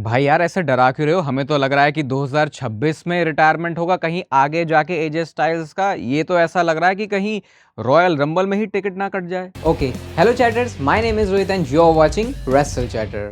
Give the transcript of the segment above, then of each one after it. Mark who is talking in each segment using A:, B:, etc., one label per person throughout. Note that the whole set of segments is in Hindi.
A: भाई यार ऐसे डरा क्यों रहे हो? हमें तो लग रहा है कि 2026 में रिटायरमेंट होगा, कहीं आगे जाके एजे स्टाइल्स का। ये तो ऐसा लग रहा है कि कहीं रॉयल रंबल में ही टिकट ना कट जाए।
B: Okay, hello chatters, my name is Rohit and you're watching Wrestle Chatter.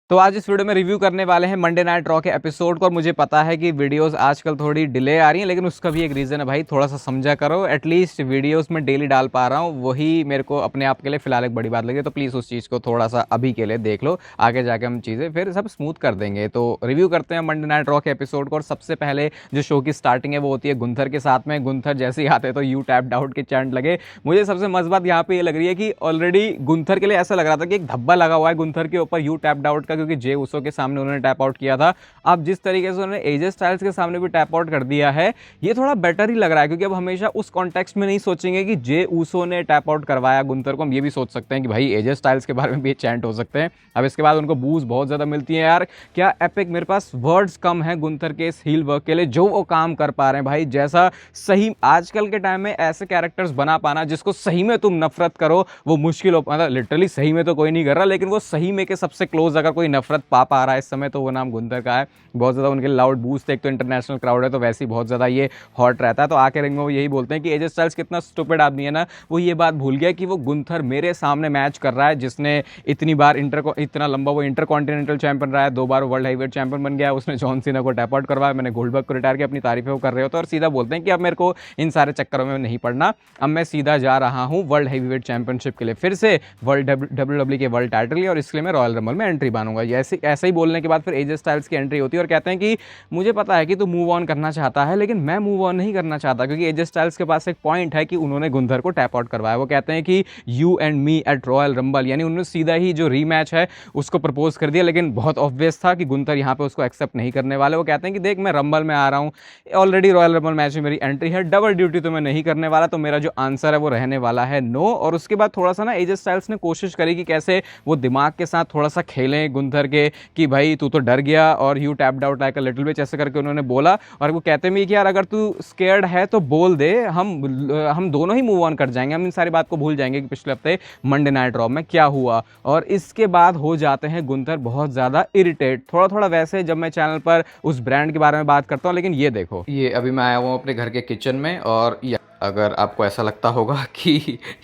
A: तो आज इस वीडियो में रिव्यू करने वाले हैं मंडे नाइट रॉ के एपिसोड को। और मुझे पता है कि वीडियोस आजकल थोड़ी डिले आ रही हैं, लेकिन उसका भी एक रीज़न है भाई, थोड़ा सा समझा करो। एटलीस्ट वीडियोस में डेली डाल पा रहा हूँ, वही मेरे को अपने आप के लिए फिलहाल एक बड़ी बात लगी। तो प्लीज़ उस चीज़ को थोड़ा सा अभी के लिए देख लो, आगे जाके हम चीज़ें फिर सब स्मूथ कर देंगे। तो रिव्यू करते हैं मंडे नाइट रॉ के एपिसोड को। और सबसे पहले जो शो की स्टार्टिंग है वो होती है गुंथर के साथ में। गुंथर जैसे ही आते तो यू टैप्ड आउट के चैंट लगे। मुझे सबसे मस्त बात यहाँ पे ये लग रही है कि ऑलरेडी गुंथर के लिए ऐसा लग रहा था कि एक धब्बा लगा हुआ है गुंथर के ऊपर यू टैप्ड आउट का, क्योंकि जे उसो के सामने उन्होंने टैप आउट किया था। अब जिस तरीके से उन्होंने एजे स्टाइल्स के सामने भी टैप आउट कर दिया है, ये थोड़ा बेटर ही लग रहा है। क्योंकि अब हमेशा उस कॉन्टेक्स्ट में नहीं सोचेंगे कि जे उसो ने टैप आउट करवाया गुंथर को, हम ये भी सोच सकते हैं कि भाई एजे स्टाइल्स के बारे में भी चैंट हो सकते हैं। अब इसके बाद उनको बूस्ट बहुत ज्यादा मिलती है। यार क्या एपिक, मेरे पास वर्ड्स कम है गुंथर के इस हील वर्क के लिए, जो वो काम कर पा रहे हैं भाई। जैसा सही आजकल के टाइम में ऐसे कैरेक्टर्स बना पाना जिसको सही में तुम नफरत करो, वो मुश्किल हो। मतलब लिटरली सही में तो कोई नहीं कर रहा, लेकिन वो सही में के सबसे क्लोज अगर कोई नफरत पा रहा है इस समय, तो वो नाम गुंथर का है। बहुत ज़्यादा उनके लाउड बूस्ट, एक तो इंटरनेशनल क्राउड है तो वैसे ही बहुत ज़्यादा ये हॉट रहता है। तो आके रिंग में वो यही बोलते हैं कि एजे स्टाइल्स कितना स्टूपिड आदमी है ना, वो ये बात भूल गया कि वो गुंथर मेरे सामने मैच कर रहा है, जिसने इतनी बार इतना लंबा वो इंटर कॉन्टिनेंटल चैंपियन रहा है, 2 बार वर्ल्ड हैवीवेट चैंपियन बन गया, उसने जॉन सीना को टैप आउट करवाया, मैंने गोल्डबर्ग को रिटायर किया। अपनी तारीफें वो कर रहे होते हैं और सीधा बोलते हैं कि अब मेरे को इन सारे चक्करों में नहीं पड़ना, अब मैं सीधा जा रहा हूँ वर्ल्ड हैवीवेट चैंपियनशिप के लिए, फिर से वर्ल्ड डब्ल्यूडब्ल्यू के वर्ल्ड टाइटल और इसके लिए मैं रॉयल रंबल में एंट्री मानूंगा। ऐसे ही बोलने के बाद फिर एजे स्टाइल्स की एंट्री होती है और कहते हैं कि मुझे पता है कि तू मूव ऑन करना चाहता है, लेकिन मैं मूव ऑन नहीं करना चाहता। क्योंकि एजे स्टाइल्स के पास एक पॉइंट है कि उन्होंने गुंथर को टैप आउट करवाया। वो कहते हैं कि you and me at royal rumble, यानी उन्होंने सीधा ही जो रीमैच है उसको प्रपोज कर दिया। लेकिन बहुत ऑब्वियस था कि गुंथर यहाँ पे उसको एक्सेप्ट नहीं करने वाले। वो कहते हैं कि देख, मैं रंबल में आ रहा हूँ, ऑलरेडी रॉयल रंबल मैच में मेरी एंट्री है, डबल ड्यूटी तो मैं नहीं करने वाला, तो मेरा जो आंसर है वो रहने वाला है नो। और उसके बाद थोड़ा सा ना एजे स्टाइल्स ने कोशिश करी कि कैसे वो दिमाग के साथ थोड़ा सा खेलें गुंथर के, कि भाई तू तो डर गया और you tapped out like a little bit, ऐसे करके उन्होंने बोला। और वो कहते हैं कि यार अगर तू स्केयर्ड है तो बोल दे, हम दोनों ही मूव ऑन कर जाएंगे, हम इन सारी बात को भूल जाएंगे कि पिछले हफ्ते मंडे नाइट रॉ में क्या हुआ। और इसके बाद हो जाते हैं गुंथर बहुत ज़्यादा इरिटेट, थोड़ा थोड़ा वैसे जब मैं चैनल पर उस ब्रांड के बारे में बात करता हूँ। लेकिन ये देखो, ये अभी मैं आया हूँ अपने घर के किचन में, और अगर आपको ऐसा लगता होगा कि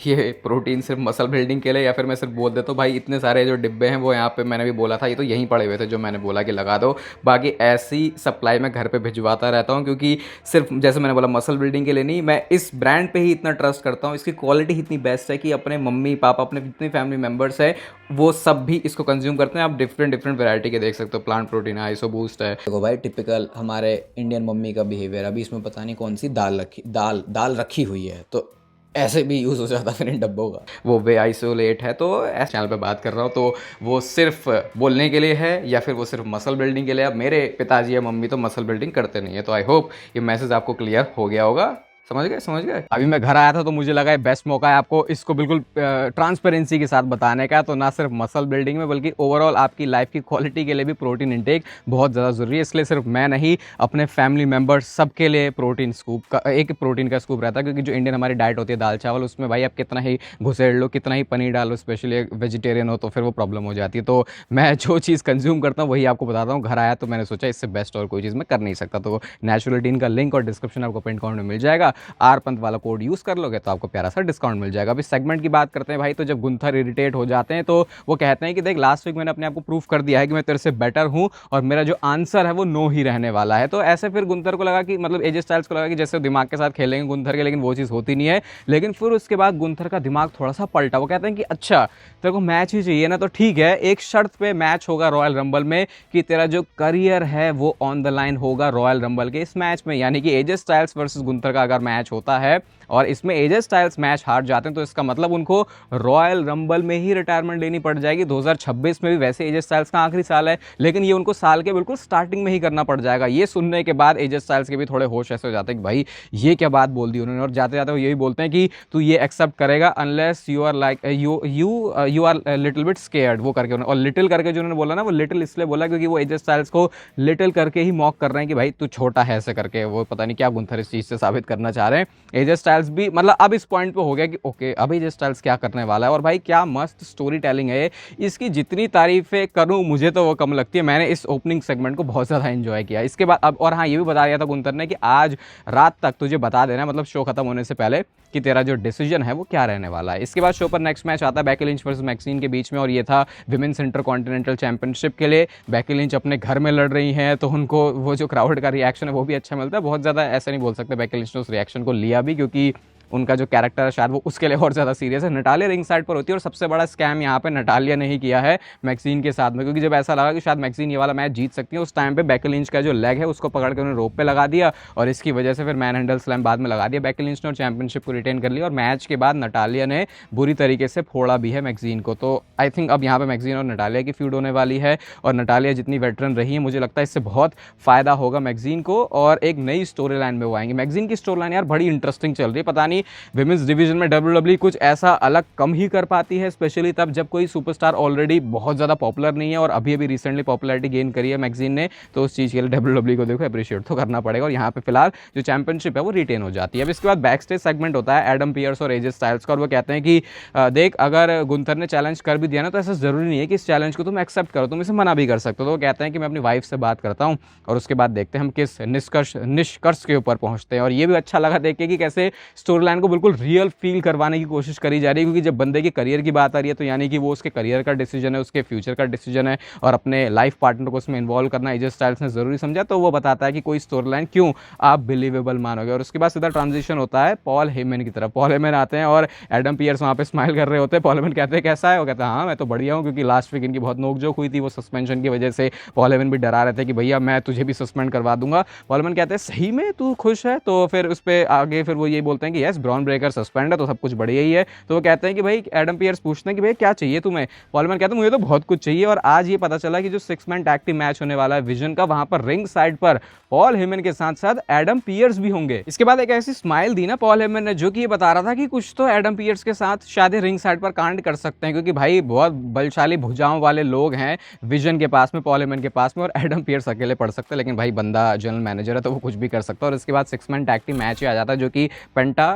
A: ये प्रोटीन सिर्फ मसल बिल्डिंग के लिए, या फिर मैं सिर्फ बोल देता हूँ भाई इतने सारे जो डिब्बे हैं वो यहाँ पे मैंने भी बोला था, ये तो यहीं पड़े हुए थे जो मैंने बोला कि लगा दो। बाकी ऐसी सप्लाई मैं घर पे भिजवाता रहता हूँ, क्योंकि सिर्फ जैसे मैंने बोला मसल बिल्डिंग के लिए नहीं, मैं इस ब्रांड पे ही इतना ट्रस्ट करता हूँ। इसकी क्वालिटी इतनी बेस्ट है कि अपने मम्मी पापा, अपने जितने फैमिली मेम्बर्स है, वो सब भी इसको कंज्यूम करते हैं। आप डिफरेंट वैरायटी के देख सकते हो, प्लांट प्रोटीन है, आइसो बूस्ट है।
B: देखो भाई, टिपिकल हमारे इंडियन मम्मी का बिहेवियर। अभी इसमें पता नहीं कौन सी दाल रखी हुई है, तो ऐसे भी यूज़ हो जाता फिर इन डब्बों का।
A: वो वे आइसोलेट है, तो ऐसे चैनल पे बात कर रहा हूँ, तो वो सिर्फ बोलने के लिए है या फिर वो सिर्फ मसल बिल्डिंग के लिए। अब मेरे पिताजी या मम्मी तो मसल बिल्डिंग करते नहीं है। तो आई होप ये मैसेज आपको क्लियर हो गया होगा। समझ गए। अभी मैं घर आया था तो मुझे लगा ये बेस्ट मौका है आपको इसको बिल्कुल ट्रांसपेरेंसी के साथ बताने का। तो ना सिर्फ मसल बिल्डिंग में बल्कि ओवरऑल आपकी लाइफ की क्वालिटी के लिए भी प्रोटीन इंटेक बहुत ज़्यादा ज़रूरी है। इसलिए सिर्फ मैं नहीं, अपने फैमिली मेम्बर्स सबके लिए प्रोटीन स्कूप का एक प्रोटीन का स्कूप रहता है। क्योंकि जो इंडियन हमारी डाइट होती है दाल चावल, उसमें भाई आप कितना ही घुसेड़ लो, कितना ही पनीर डालो, स्पेशली वेजिटेरियन हो तो फिर वो प्रॉब्लम हो जाती है। तो मैं जो चीज़ कंज्यूम करता हूँ वही आपको बताता हूँ। घर आया तो मैंने सोचा इससे बेस्ट और कोई चीज़ मैं कर नहीं सकता। तो नेचुरलिटीन का लिंक और डिस्क्रिप्शन आपको पिन कमेंट में मिल जाएगा। आर पंत वाला कोड यूज कर लोगे तो आपको प्यारा सा डिस्काउंट मिल जाएगा। अभी सेगमेंट की बात करते हैं भाई, तो जब गुंथर इरिटेट हो जाते हैं तो वो कहते हैं कि देख, लास्ट वीक मैंने अपने आप को प्रूफ कर दिया है कि मैं तेरे से बेटर हूं और मेरा जो आंसर है वो नो ही रहने वाला है। तो ऐसे फिर गुंथर को लगा कि मतलब एजे स्टाइल्स को लगा कि जैसे दिमाग के साथ खेलेंगे गुंथर के, लेकिन वो चीज़ होती नहीं है। लेकिन फिर उसके बाद गुंथर का दिमाग थोड़ा सा पलटा। वो कहते हैं कि अच्छा तेरे को मैच ही चाहिए ना, तो ठीक है, एक शर्त पे मैच होगा रॉयल रंबल में कि तेरा जो करियर है वो ऑन द लाइन होगा रॉयल रंबल के इस मैच में। यानी कि एजे स्टाइल्स वर्सेस गुंथर का अगर मैच होता है और इसमें एजे स्टाइल्स मैच हार जाते हैं, तो इसका मतलब उनको रॉयल रंबल में ही रिटायरमेंट लेनी पड़ जाएगी। 2026 में भी वैसे एजे स्टाइल्स का आखिरी साल है, लेकिन ये उनको साल के बिल्कुल स्टार्टिंग में ही करना पड़ जाएगा। ये सुनने के बाद एजे स्टाइल्स के भी थोड़े होश ऐसे हो जाते हैं कि भाई ये क्या बात बोल दी उन्होंने। और जाते जाते वो यही बोलते हैं कि तू ये एक्सेप्ट करेगा unless you are like you are little bit scared, वो करके उन्होंने। और लिटिल करके जो उन्होंने बोला ना, वो लिटिल इसलिए बोला क्योंकि वो एजे स्टाइल्स को लिटिल करके ही मॉक कर रहे हैं कि भाई तू छोटा है, ऐसे करके। वो पता नहीं क्या गुंथर इस चीज़ से साबित करना चाह रहे हैं। एजे स्टाइल्स स्टाइल्स भी मतलब अब इस पॉइंट पे हो गया कि ओके अब एजे स्टाइल्स क्या करने वाला है। और भाई क्या मस्त स्टोरी टेलिंग है, इसकी जितनी तारीफें करूं मुझे तो वो कम लगती है। मैंने इस ओपनिंग सेगमेंट को बहुत ज़्यादा एंजॉय किया। इसके बाद अब और हाँ ये भी बता दिया था गुंतर ने कि आज रात तक तुझे बता देना, मतलब शो खत्म होने से पहले, कि तेरा जो डिसीजन है वो क्या रहने वाला है। इसके बाद शो पर नेक्स्ट मैच आता है बेकी लिंच वर्सेस मैक्सिन के बीच में, और ये था विमेंस इंटरकॉन्टिनेंटल चैंपियनशिप के लिए। बेकी लिंच अपने घर में लड़ रही हैं तो उनको वो जो क्राउड का रिएक्शन है वो भी अच्छा मिलता है। बहुत ज़्यादा ऐसा नहीं बोल सकते बेकी लिंच ने उस रिएक्शन को लिया भी, क्योंकि उनका जो कैरेक्टर है शायद वो उसके लिए और ज़्यादा सीरियस है। नटालिया रिंग साइड पर होती है और सबसे बड़ा स्कैम यहाँ पे नटालिया ने ही किया है मैक्सिन के साथ में, क्योंकि जब ऐसा लगा कि शायद मैक्सिन ये वाला मैच जीत सकती है उस टाइम पे बेकी लिंच का जो लेग है उसको पकड़ के उन्होंने रोप पे लगा दिया और इसकी वजह से फिर मैन हैंडल स्लैम बाद में लगा दिया। बेकी लिंच ने और चैंपियनशिप को रिटेन कर लिया और मैच के बाद नटालिया ने बुरी तरीके से फोड़ा भी है मैक्सिन को। तो आई थिंक अब यहाँ पे मैक्सिन और नटालिया की फ्यूड होने वाली है, और नटालिया जितनी वेटरन रही है मुझे लगता है इससे बहुत फ़ायदा होगा मैक्सिन को, और एक नई स्टोरी लाइन में वो आएंगे। मैक्सिन की स्टोरी लाइन यार बड़ी इंटरेस्टिंग चल रही है, पता नहीं विमेंस डिवीजन में WWE कुछ ऐसा अलग कम ही कर पाती है, स्पेशली तब जब कोई सुपरस्टार ऑलरेडी बहुत ज़्यादा पॉपुलर नहीं है, और अभी अभी रिसेंटली पॉपुलैरिटी गेन करी है मैक्सिन ने, तो उस चीज़ के लिए WWE को देखो अप्रिशिएट तो करना पड़ेगा। और यहाँ पे फिलहाल जो चैंपियनशिप है वो रिटेन हो जाती है। अब इसके बाद बैक स्टेज सेगमेंट होता है एडम पियर्स और एजे स्टाइल्स का, और वो कहते हैं कि देख अगर गुंथर ने चैलेंज कर भी दिया ना तो ऐसा ज़रूरी नहीं है कि इस चैलेंज को तुम एक्सेप्ट करो, तुम इसे मना भी कर सकते हो। तो वो कहते हैं कि मैं अपनी वाइफ से बात करता हूँ और उसके बाद देखते हैं हम किस निष्कर्ष के ऊपर पहुँचते हैं। और ये भी अच्छा लगा देख के कि कैसे स्टोरी लाइन को बिल्कुल रियल फील करवाने की कोशिश करी जा रही है, क्योंकि जब बंदे के करियर की बात आ रही है तो यानी कि वो उसके करियर का डिसीजन है, उसके फ्यूचर का डिसीजन है, और अपने लाइफ पार्टनर को उसमें इन्वॉल्व करना एजे स्टाइल्स ने जरूरी समझा। तो वो बताता है कि कोई स्टोरी लाइन क्यों आप बिलीवेबल मानोगे। और उसके बाद सीधा ट्रांजिशन होता है पॉल हेमन की तरफ। पॉल हेमन आते हैं और एडम पियर्स वहाँ पे स्माइल कर रहे होते हैं। पॉल हेमन कहते हैं कैसा है, वो कहता है हाँ मैं तो बढ़िया हूँ, क्योंकि लास्ट वीक इनकी बहुत नोकझोंक हुई थी, वो सस्पेंशन की वजह से पॉल हेमन भी डरा रहे थे कि भैया मैं तुझे भी सस्पेंड करवा दूंगा। पॉल हेमन कहते हैं सही में तू खुश है, तो फिर उस पर आगे फिर वो ये बोलते हैं कि यस ब्रॉन ब्रेकर सस्पेंड है तो सब कुछ बढ़िया ही है। तो वो कहते हैं कि भाई एडम पियर्स पूछते हैं कि भाई क्या चाहिए तुम्हें। पॉल हेमन कहते हैं मुझे तो बहुत कुछ चाहिए। और आज ये पता चला कि जो 6 मैन टैग टीम मैच होने वाला है विजन का, वहां पर रिंग साइड पर पॉल हेमन के साथ साथ एडम पियर्स भी होंगे। इसके बाद एक ऐसी स्माइल दी ना पॉल हेमन ने, जो कि ये बता रहा था कि कुछ तो एडम पियर्स के साथ शायद रिंग साइड पर कांड कर सकते हैं, क्योंकि भाई बहुत बलशाली भुजाओं वाले लोग हैं विजन के पास में, पॉल हेमन के पास में, और एडम पियर्स अकेले पड़ सकते हैं। लेकिन भाई बंदा जनरल मैनेजर है तो वो कुछ भी कर सकता है। और इसके बाद 6 मैन टैग टीम मैच आ जाता है, जो कि पेंटा,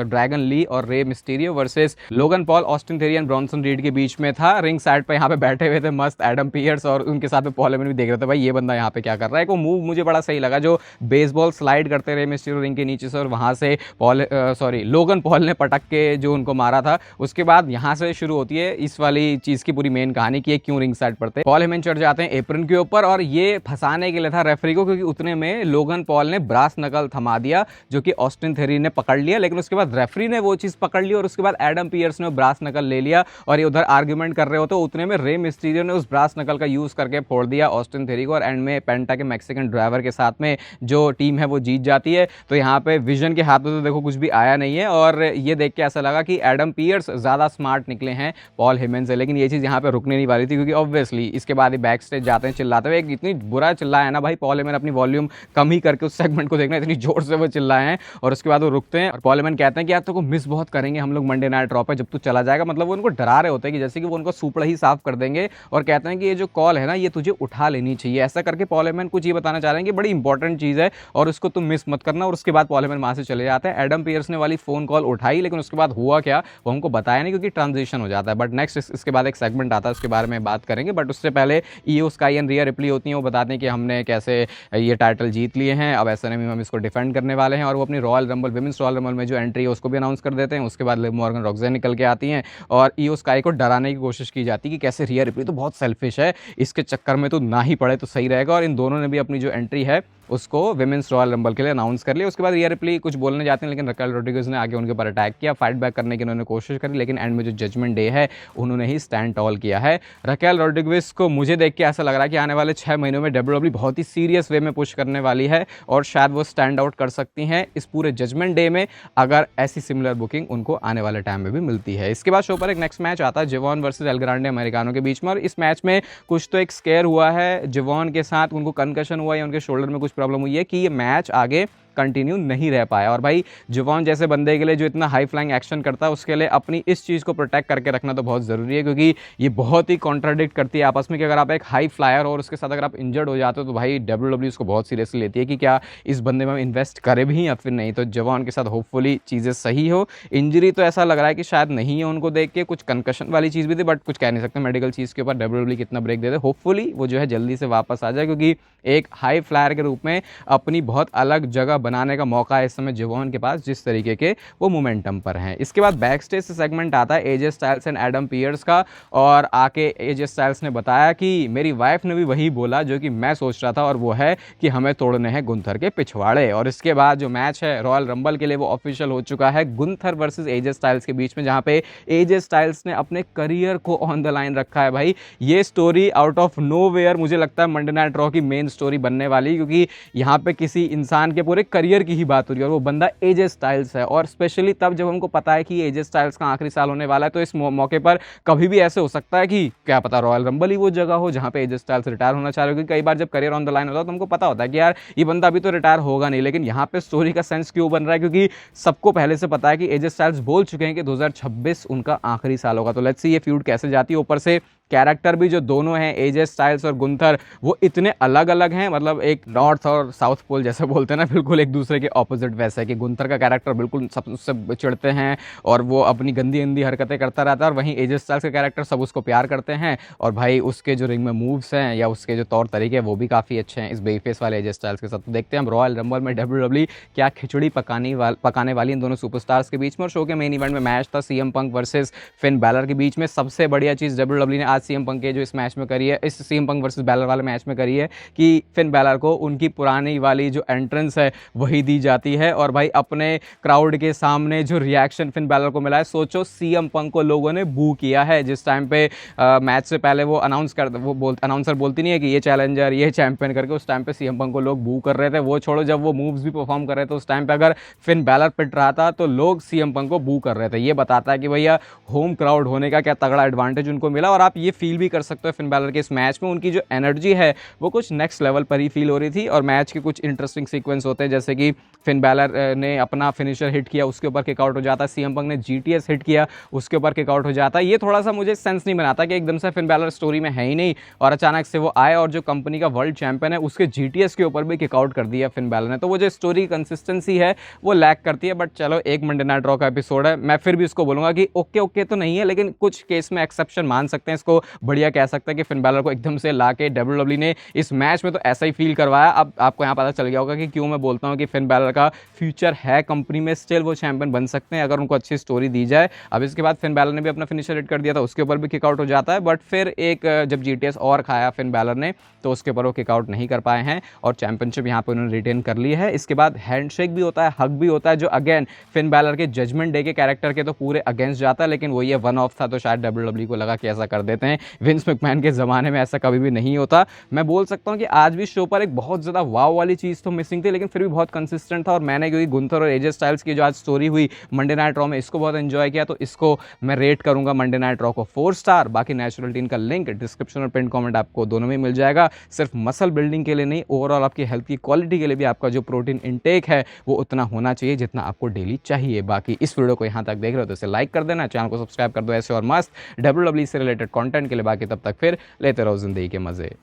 A: ड्रैगन ली और Rey Mysterio versus Logan Paul, Austin Theory and Bronson Reed के बीच में था। रिंग साइड पे यहाँ पे बैठे हुए थे मस्त एडम पियर्स, और उनके साथ में पॉल हेमन भी देख रहे थे भाई ये बंदा यहाँ पे क्या कर रहा है। वो मूव मुझे बड़ा सही लगा, जो बेसबॉल स्लाइड करते रहे मिस्टीरियो रिंग के नीचे से, और वहां से लोगन पॉल ने पटक के जो उनको मारा था। उसके बाद यहाँ से शुरू होती है इस वाली चीज की पूरी मेन कहानी की क्यों रिंग साइड पर थे। पॉल हेमन चढ़ जाते हैं एप्रन के ऊपर, और ये फंसाने के लिए था रेफरी को, क्योंकि उतने में लोगन पॉल ने ब्रास नकल थमा दिया, जो कि ऑस्टिन थेरी ने पकड़ लिया। लेकिन उसके बाद रेफरी ने वो चीज पकड़ ली, और उसके बाद एडम पियर्स ने ब्रास नकल ले लिया, और ये उधर आर्ग्यूमेंट कर रहे होते उतने में रे मिस्टीरियो ने उस ब्रास नकल का यूज करके फोड़ दिया ऑस्टिन थेरी को, और एंड में पेंटा के मैक्सिकन ड्राइवर के साथ में जो टीम है वो जीत जाती है। तो यहाँ पे विजन के हाथों तो देखो कुछ भी आया नहीं है, और ये देख के ऐसा लगा कि एडम पियर्स ज्यादा स्मार्ट निकले हैं पॉल हेमन से। लेकिन ये चीज यहाँ पे रुकने नहीं वाली थी, क्योंकि ऑब्वियसली इसके बाद ही बैक स्टेज जाते हैं चिल्लाते हुए। इतनी बुरा चिल्लाया ना भाई पॉल हेमन, अपनी वॉल्यूम कम ही करके उस सेगमेंट को देखना, इतनी जोर से वो चिल्लाए हैं। और उसके बाद वो रुकते हैं और पॉल हेमन कहते हैं कि यार तो मिस बहुत करेंगे हम लोग मंडे नाइट रॉ पे जब तू चला जाएगा। मतलब वो उनको डरा रहे होते हैं कि जैसे कि वो उनको सूपड़ा ही साफ कर देंगे, और कहते हैं कि ये जो कॉल है ना ये तुझे उठा लेनी चाहिए। ऐसा करके पॉल हेमन कुछ ये बताना चाह रहे हैं कि बड़ी इंपॉर्टेंट चीज है और उसको तुम मिस मत करना। और उसके बाद पॉल हेमन वहां से चले जाते हैं। एडम पियर्स ने वाली फोन कॉल उठाई, लेकिन उसके बाद हुआ क्या वो हमको बताया नहीं, क्योंकि ट्रांजिशन हो जाता है। बट नेक्स्ट इसके बाद एक सेगमेंट आता है, उसके बारे में बात करेंगे। बट उससे पहले ईओ स्काई एंड रिया रिप्ली होती हैं, वो बताते हैं कि हमने कैसे ये टाइटल जीत लिए हैं, अब ऐसे में हम इसको डिफेंड करने वाले हैं। और वो अपनी royal rumble women's royal rumble में जो एंट्री है उसको भी अनाउंस कर देते हैं। उसके बाद लिव मॉर्गन रॉक्सेन निकल के आती हैं, और ईओ स्काई को डराने की कोशिश की जाती है कि कैसे रिया रिप्ली तो बहुत सेल्फिश है, इसके चक्कर में तो ना ही पड़े तो सही रहेगा। और इन दोनों ने भी अपनी जो एंट्री है उसको विमेंस रॉयल रंबल के लिए अनाउंस कर लिया। उसके बाद रिया रिप्ली कुछ बोलने जाते हैं, लेकिन रकेल रोड्रिगेज ने आगे उनके ऊपर अटैक किया, फाइट बैक करने की उन्होंने कोशिश करी, लेकिन एंड में जो जजमेंट डे है उन्होंने ही स्टैंड टॉल किया है। रकेल रोड्रिगेज को मुझे देख के ऐसा लग रहा है कि आने वाले 6 महीनों में WWE बहुत ही सीरियस वे में पुश करने वाली है, और शायद वो स्टैंड आउट कर सकती हैं इस पूरे जजमेंट डे में, अगर ऐसी सिमिलर बुकिंग उनको आने वाले टाइम में भी मिलती है। इसके बाद शो पर एक नेक्स्ट मैच आता है जिवॉन वर्सेस एल ग्रांडे अमेरिकानो के बीच में, और इस मैच में कुछ तो एक स्केयर हुआ है जिवॉन के साथ, उनको कंकशन हुआ या उनके शोल्डर में कुछ प्रॉब्लम हुई है कि ये मैच आगे कंटिन्यू नहीं रह पाया। और भाई जुवॉन जैसे बंदे के लिए जो इतना हाई फ्लाइंग एक्शन करता है, उसके लिए अपनी इस चीज़ को प्रोटेक्ट करके रखना तो बहुत ज़रूरी है, क्योंकि ये बहुत ही कॉन्ट्राडिक्ट करती है आपस में कि अगर आप एक हाई फ्लायर और उसके साथ अगर आप इंजर्ड हो जाते हो तो भाई WWE उसको बहुत सीरियसली लेती है कि क्या इस बंदे में हम इन्वेस्ट करें भी या फिर नहीं। तो जुवॉन के साथ होपफुली चीज़ें सही हो। इंजरी तो ऐसा लग रहा है कि शायद नहीं है उनको देख के, कुछ कंकशन वाली चीज़ भी थी, बट कुछ कह नहीं सकते मेडिकल चीज़ के ऊपर WWE कितना ब्रेक दे दे। होपफुली वो जो है जल्दी से वापस आ जाए, क्योंकि एक हाई फ्लायर के रूप में अपनी बहुत अलग जगह बनाने का मौका है इस समय जुवॉन के पास, जिस तरीके के वो मोमेंटम पर हैं। इसके बाद बैक स्टेज से सेगमेंट आता है AJ Styles and Adam Pearce का, और आके एजे स्टाइल्स ने बताया कि मेरी वाइफ ने भी वही बोला जो कि मैं सोच रहा था, और वो है कि हमें तोड़ने हैं गुंथर के पिछवाड़े। और इसके बाद जो मैच है रॉयल रंबल के लिए वो ऑफिशियल हो चुका है, गुंथर वर्सेस एजे स्टाइल्स के बीच में, जहां पे एजे स्टाइल्स ने अपने करियर को ऑन द लाइन रखा है। भाई ये स्टोरी आउट ऑफ नोवेयर मुझे लगता है मंडे नाइट रॉ की मेन स्टोरी बनने वाली, क्योंकि यहाँ पे किसी इंसान के पूरे करियर की ही बात हो रही है, और वो बंदा एजे स्टाइल्स है। और स्पेशली तब जब हमको पता है कि एजे स्टाइल्स का आखिरी साल होने वाला है, तो इस मौके पर कभी भी ऐसे हो सकता है कि क्या पता रॉयल रंबल ही वो जगह हो जहाँ पे एजे स्टाइल्स रिटायर होना चाह रहे हो। क्योंकि कई बार जब करियर ऑन द लाइन होता है तो हमको पता होता है कि यार ये बंदा अभी तो रिटायर होगा नहीं, लेकिन यहाँ पे स्टोरी का सेंस क्यों बन रहा है, क्योंकि सबको पहले से पता है कि एजे स्टाइल्स बोल चुके हैं कि 2026 उनका आखिरी साल होगा। तो लेट्स सी ये फ्यूड कैसे जाती है। ऊपर से कैरेक्टर भी जो दोनों हैं एजे स्टाइल्स और गुंथर, वो इतने अलग अलग हैं, मतलब एक नॉर्थ और साउथ पोल जैसे बोलते हैं ना, बिल्कुल एक दूसरे के ऑपोजिट वैसा है कि गुंथर का कैरेक्टर बिल्कुल सब उससे चिढ़ते हैं और वो अपनी गंदी गंदी हरकतें करता रहता है, और वहीं एजे स्टाइल्स का कैरेक्टर सब उसको प्यार करते हैं। और भाई उसके जो रिंग में मूव्स हैं या उसके जो तौर तरीके हैं वो भी काफ़ी अच्छे हैं इस बेफेस वाले एजे स्टाइल्स के साथ। तो देखते हैं हम रॉयल रंबल में WWE क्या खिचड़ी पकाने वाली इन दोनों सुपरस्टार्स के बीच में। और शो के मेन इवेंट में मैच था CM Punk versus Finn Balor के बीच में। सबसे बढ़िया चीज़ WWE ने आज सीएम पंक के जो इस मैच में करी है, इस सीएम पंक वर्सेस बैलर वाले मैच में करी है, कि फिन बैलर को उनकी पुरानी वाली जो एंट्रेंस है वही दी जाती है। और भाई अपने क्राउड के सामने जो रिएक्शन फिन बैलर को मिला है, सोचो सीएम पंक को लोगों ने बू किया है। जिस टाइम पे मैच से पहले वो अनाउंसर बोलती नहीं है कि ये चैलेंजर ये चैंपियन करके, उस टाइम पे सीएम पंक को लोग बू कर रहे थे। वो छोड़ो, जब वो मूव्स भी परफॉर्म कर रहे थे उस टाइम पे अगर फिन बैलर पिट रहा था तो लोग सीएम पंक को बू कर रहे थे। ये बताता है कि भैया होम क्राउड होने का क्या तगड़ा एडवांटेज उनको मिला। और आप ये फील भी कर सकते हो फिन बैलर के इस मैच में उनकी जो एनर्जी है वो कुछ नेक्स्ट लेवल पर ही फील हो रही थी। और मैच के कुछ इंटरेस्टिंग सीक्वेंस होते हैं, जैसे कि फिन बैलर ने अपना फिनिशर हिट किया, उसके ऊपर किकआउट हो जाता है। सीएम पंक ने जीटीएस हिट किया, उसके ऊपर किकआउट हो जाता है। ये थोड़ा सा मुझे सेंस नहीं बनाता कि एकदम से फिन बैलर स्टोरी में है ही नहीं और अचानक से वो आए और जो कंपनी का वर्ल्ड चैंपियन है उसके जीटीएस के ऊपर भी किकआउट कर दिया फिन बैलर ने। तो वो जो स्टोरी कंसिस्टेंसी है वो लैक करती है। बट चलो, एक मंडे नाइट रॉ का एपिसोड है, मैं फिर भी इसको बोलूंगा कि ओके तो नहीं है, लेकिन कुछ केस में एक्सेप्शन मान सकते हैं, इसको बढ़िया कह सकते हैं कि फिन बैलर को एकदम से ला के WWE ने इस मैच में तो ऐसा ही फील करवाया। अब आपको यहाँ पता चल गया होगा कि क्यों मैं बोलता हूँ कि फिन बैलर का फ्यूचर है कंपनी में, स्टिल वो चैंपियन बन सकते हैं अगर उनको अच्छी स्टोरी दी जाए। अब इसके बाद फिन बैलर ने भी अपना फिनिशर हिट कर दिया था, उसके ऊपर भी किकआउट हो जाता है। बट फिर एक जब जीटीएस और खाया फिन बैलर ने तो उसके ऊपर वो किकआउट नहीं कर पाए हैं और चैंपियनशिप यहाँ पर उन्होंने रिटेन कर ली है। इसके बाद हैंडशेक भी होता है, हग भी होता है, जो अगेन फिन बैलर के जजमेंट डे के कैरेक्टर के तो पूरे अगेंस्ट जाता है, लेकिन वो ये वन ऑफ था तो शायद WWE को लगा कि ऐसा कर देते हैं। विंस मैकमैन के ज़माने में ऐसा कभी भी नहीं होता। मैं बोल सकता हूँ कि आज भी शो पर एक बहुत ज़्यादा वाव वाली चीज़ तो मिसिंग थी, लेकिन फिर भी बहुत कंसिस्टेंट था। और मैंने क्योंकि गुंथर और एजे स्टाइल्स की जो आज स्टोरी हुई मंडे नाइट रॉ में, इसको बहुत एंजॉय किया, तो इसको मैं रेट करूँगा मंडे नाइट रॉ को 4 स्टार। बाकी नेचुरल टीन का लिंक डिस्क्रिप्शन और पिन कमेंट आपको दोनों में मिल जाएगा। सिर्फ मसल बिल्डिंग के लिए नहीं, ओवरऑल आपकी हेल्थ की क्वालिटी के लिए भी आपका जो प्रोटीन इंटेक है वो उतना होना चाहिए जितना आपको डेली चाहिए। बाकी इस वीडियो को यहाँ तक देख रहे हो तो इसे लाइक कर देना, चैनल को सब्सक्राइब कर दो ऐसे और मस्त WWE से रिलेटेड कंटेंट के लिए। बाकी तब तक फिर लेते रहो जिंदगी के मजे।